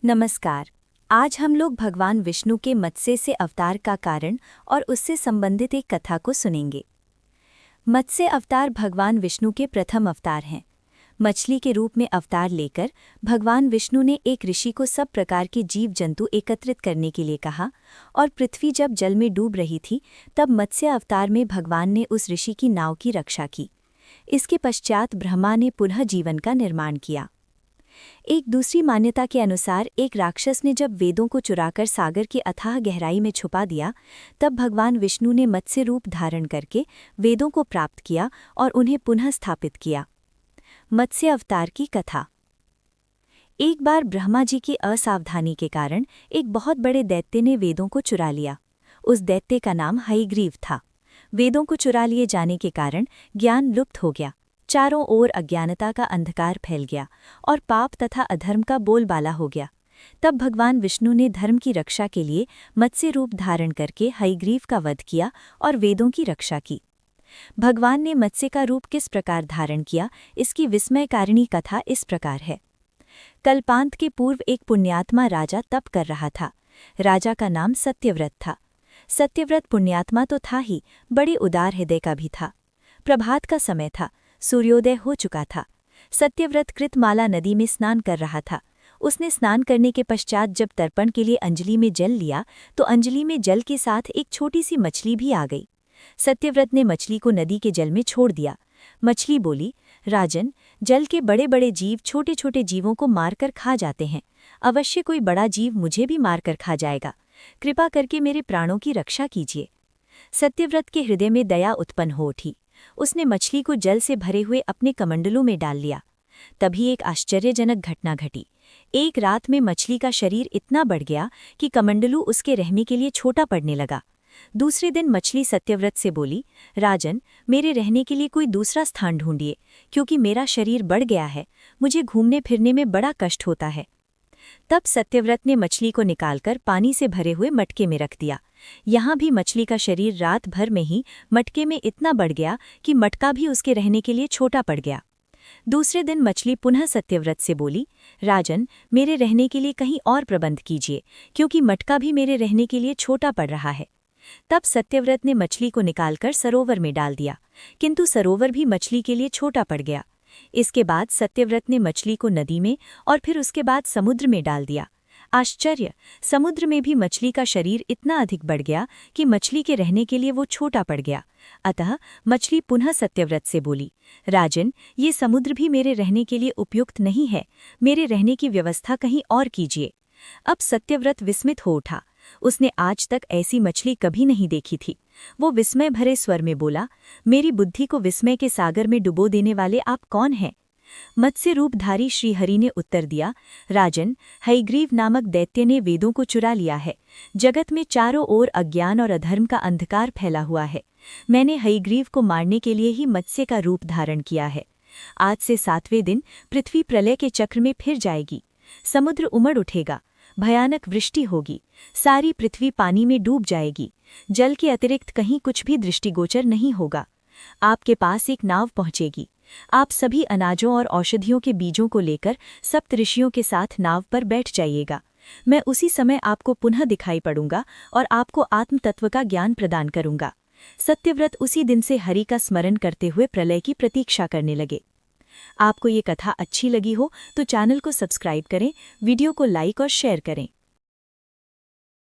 नमस्कार। आज हम लोग भगवान विष्णु के मत्स्य से अवतार का कारण और उससे संबंधित एक कथा को सुनेंगे। मत्स्य अवतार भगवान विष्णु के प्रथम अवतार हैं। मछली के रूप में अवतार लेकर भगवान विष्णु ने एक ऋषि को सब प्रकार के जीव जंतु एकत्रित करने के लिए कहा और पृथ्वी जब जल में डूब रही थी तब मत्स्य अवतार में भगवान ने उस ऋषि की नाव की रक्षा की। इसके पश्चात ब्रह्मा ने पुनः जीवन का निर्माण किया। एक दूसरी मान्यता के अनुसार एक राक्षस ने जब वेदों को चुराकर सागर की अथाह गहराई में छुपा दिया, तब भगवान विष्णु ने मत्स्य रूप धारण करके वेदों को प्राप्त किया और उन्हें पुनः स्थापित किया। मत्स्य अवतार की कथा। एक बार ब्रह्मा जी की असावधानी के कारण एक बहुत बड़े दैत्य ने वेदों को चुरा लिया। उस दैत्य का नाम हयग्रीव था। वेदों को चुरा लिए जाने के कारण ज्ञान लुप्त हो गया। चारों ओर अज्ञानता का अंधकार फैल गया और पाप तथा अधर्म का बोलबाला हो गया। तब भगवान विष्णु ने धर्म की रक्षा के लिए मत्स्य रूप धारण करके हयग्रीव का वध किया और वेदों की रक्षा की। भगवान ने मत्स्य का रूप किस प्रकार धारण किया, इसकी विस्मयकारिणी कथा इस प्रकार है। कल्पांत के पूर्व एक पुण्यात्मा राजा तप कर रहा था। राजा का नाम सत्यव्रत था। सत्यव्रत पुण्यात्मा तो था ही, बड़े उदार हृदय का भी था। प्रभात का समय था। सूर्योदय हो चुका था। सत्यव्रत कृतमाला नदी में स्नान कर रहा था। उसने स्नान करने के पश्चात जब तर्पण के लिए अंजलि में जल लिया तो अंजलि में जल के साथ एक छोटी सी मछली भी आ गई। सत्यव्रत ने मछली को नदी के जल में छोड़ दिया। मछली बोली, राजन, जल के बड़े बड़े जीव छोटे छोटे जीवों को मारकर खा जाते हैं। अवश्य कोई बड़ा जीव मुझे भी मारकर खा जाएगा। कृपा करके मेरे प्राणों की रक्षा कीजिए। सत्यव्रत के हृदय में दया उत्पन्न हो उठी। उसने मछली को जल से भरे हुए अपने कमंडलों में डाल लिया। तभी एक आश्चर्यजनक घटना घटी। एक रात में मछली का शरीर इतना बढ़ गया कि कमंडलू उसके रहने के लिए छोटा पड़ने लगा। दूसरे दिन मछली सत्यव्रत से बोली, राजन, मेरे रहने के लिए कोई दूसरा स्थान ढूंढिए, क्योंकि मेरा शरीर बढ़ गया है। मुझे घूमने फिरने में बड़ा कष्ट होता है। तब सत्यव्रत ने मछली को निकालकर पानी से भरे हुए मटके में रख दिया। यहाँ भी मछली का शरीर रात भर में ही मटके में इतना बढ़ गया कि मटका भी उसके रहने के लिए छोटा पड़ गया। दूसरे दिन मछली पुनः सत्यव्रत से बोली, राजन, मेरे रहने के लिए कहीं और प्रबंध कीजिए, क्योंकि मटका भी मेरे रहने के लिए छोटा पड़ रहा है। तब सत्यव्रत ने मछली को निकालकर सरोवर में डाल दिया, किंतु सरोवर भी मछली के लिए छोटा पड़ गया। इसके बाद सत्यव्रत ने मछली को नदी में और फिर उसके बाद समुद्र में डाल दिया। आश्चर्य! समुद्र में भी मछली का शरीर इतना अधिक बढ़ गया कि मछली के रहने के लिए वो छोटा पड़ गया। अतः मछली पुनः सत्यव्रत से बोली, राजन, ये समुद्र भी मेरे रहने के लिए उपयुक्त नहीं है। मेरे रहने की व्यवस्था कहीं और कीजिए। अब सत्यव्रत विस्मित हो उठा। उसने आज तक ऐसी मछली कभी नहीं देखी थी। वो विस्मय भरे स्वर में बोला, मेरी बुद्धि को विस्मय के सागर में डुबो देने वाले आप कौन हैं? मत्स्य रूपधारी श्रीहरि ने उत्तर दिया, राजन, हयग्रीव नामक दैत्य ने वेदों को चुरा लिया है। जगत में चारों ओर अज्ञान और अधर्म का अंधकार फैला हुआ है। मैंने हयग्रीव को मारने के लिए ही मत्स्य का रूप धारण किया है। आज से 7वें दिन पृथ्वी प्रलय के चक्र में फिर जाएगी। समुद्र उमड़ उठेगा। भयानक वृष्टि होगी। सारी पृथ्वी पानी में डूब जाएगी। जल के अतिरिक्त कहीं कुछ भी दृष्टिगोचर नहीं होगा। आपके पास एक नाव पहुंचेगी। आप सभी अनाजों और औषधियों के बीजों को लेकर सप्तऋषियों के साथ नाव पर बैठ जाइएगा। मैं उसी समय आपको पुनः दिखाई पड़ूंगा और आपको आत्म तत्व का ज्ञान प्रदान करूंगा। सत्यव्रत उसी दिन से हरि का स्मरण करते हुए प्रलय की प्रतीक्षा करने लगे। आपको ये कथा अच्छी लगी हो तो चैनल को सब्सक्राइब करें, वीडियो को लाइक और शेयर करें।